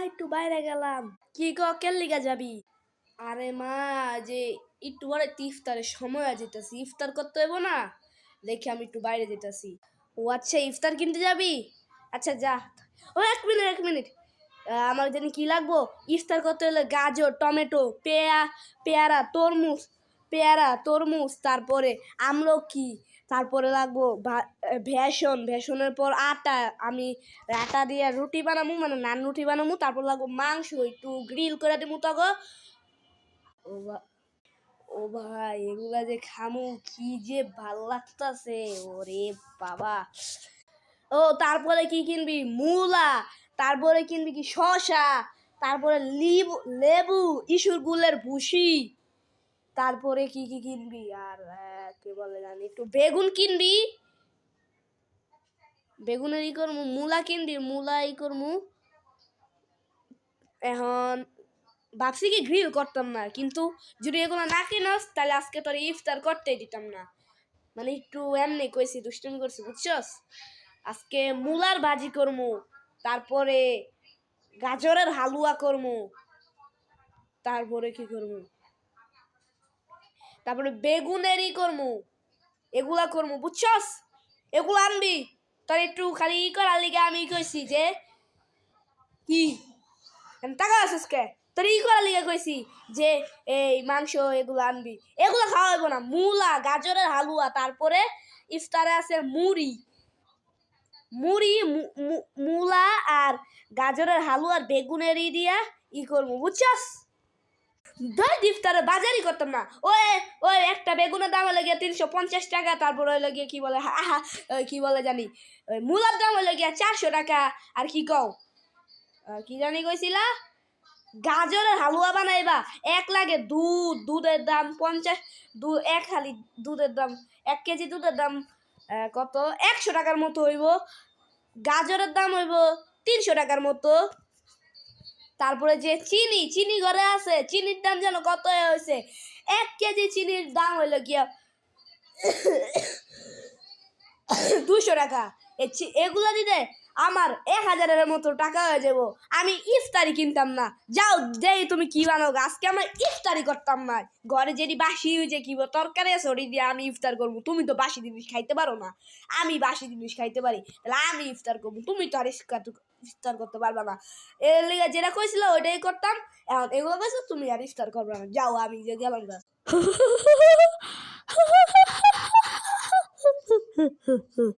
একটু বাইরে গেলাম। কি কেন লিগা যাবি? আরে মা, যে একটু পরে ইফতারের সময় যেতেছি, ইফতার করতে হইব না, দেখে আমি একটু বাইরে যেতেছি। ও আচ্ছা, ইফতার কিনতে যাবি? আচ্ছা যা। ও এক মিনিট এক মিনিট, আমার জানি কি লাগবো ইফতার করতে হলে? গাজর, টমেটো, পেয়ারা, তরমুজ, তারপরে আমলকি, তারপরে লাগবো ভেষনের পর আটা। আমি আটা দিয়ে রুটি বানাবো, মানে নান রুটি বানাবো। তারপর লাগবো মাংস, একটু গ্রিল করে দেবো তখন। ও ভাই, এগুলা যে খামু কি যে ভাল লাগতাছে, ওরে বাবা। ও তারপরে কি কিনবি? মূলা, তারপরে কিনবি কি শসা, তারপরে লেবু, ইসুর গুলের ভুসি, তারপরে কি কি কিনবি আর কি বলে জানি, একটু বেগুন কিনবি। বেগুনের ই করমু, মূলা কিনবি, মূলা ই করমু। এখন ভাবছি কি গ্রিল করতাম না, কিন্তু যদি এগুলো না কিনস তাহলে আজকে তোর ইফতার করতেই দিতাম না। মানে একটু এমনি কইছি, দুষ্টুমি করছি, বুঝছস? আজকে মূলার ভাজি করমু, তারপরে গাজরের হালুয়া করমু, তারপরে কি করমু, তারপরে বেগুনেরই করমু, এগুলা করমু, বুঝছস? এগুলো আনবি। তোর একটু খালি করার লিগে আমি কইছি যে কি টাকা আসিস কে, তোর করার লিগে কইছি যে এই মাংস এগুলো আনবি। এগুলো খাওয়া হইব না। মূলা, গাজরের হালুয়া, তারপরে ইফতারে আছে মুড়ি, মূলা আর গাজরের হালুয়া আর বেগুনের দিয়া করবো, বুঝছস? ইফতারে বাজারই করতাম না। ওই একটা বেগুনের দাম হলে গিয়ে 350 টাকা, তারপর হইলে গিয়ে কি বলে কি বলে জানি, মূলার দাম হইলে গিয়ে 400 টাকা। আর কি কও, কি জানি কইছিলা? গাজরের হালুয়া বানাইবা, এক লাগে দুধের দাম 50, এক খালি দুধের দাম 1 কেজি দুধের দাম কত, 100 টাকার মতো হইব। গাজরের দাম হইব 300 টাকার মতো। তারপরে যে চিনি ঘরে আছে, চিনির দাম যেন কত হয়েছে, 1 কেজি চিনির দাম হইল গিয়া 200 টাকা। এগুলা দিতে আমার 1000-এর মতো টাকা হয়ে যাব। আমি ইফতারি কিনতাম না। যাও যেই তুমি কি বানাও, আজকে আমার ইফতারি করতাম না। ঘরে যেটি বাসি হয়েছে কি তরকারি আছে ওটি দিয়ে আমি ইফতার করবো। তুমি তো বাসি জিনিস খাইতে পারো না, আমি বাসি জিনিস খাইতে পারি, তাহলে আমি ইফতার করবো। তুমি তো আর ইফতার করতে পারবা না। এর লিগে যেটা কইছিল ওইটাই করতাম। এখন এগুলো কইছো, তুমি আর ইফতার করবে না। যাও, আমি যে গেলাম।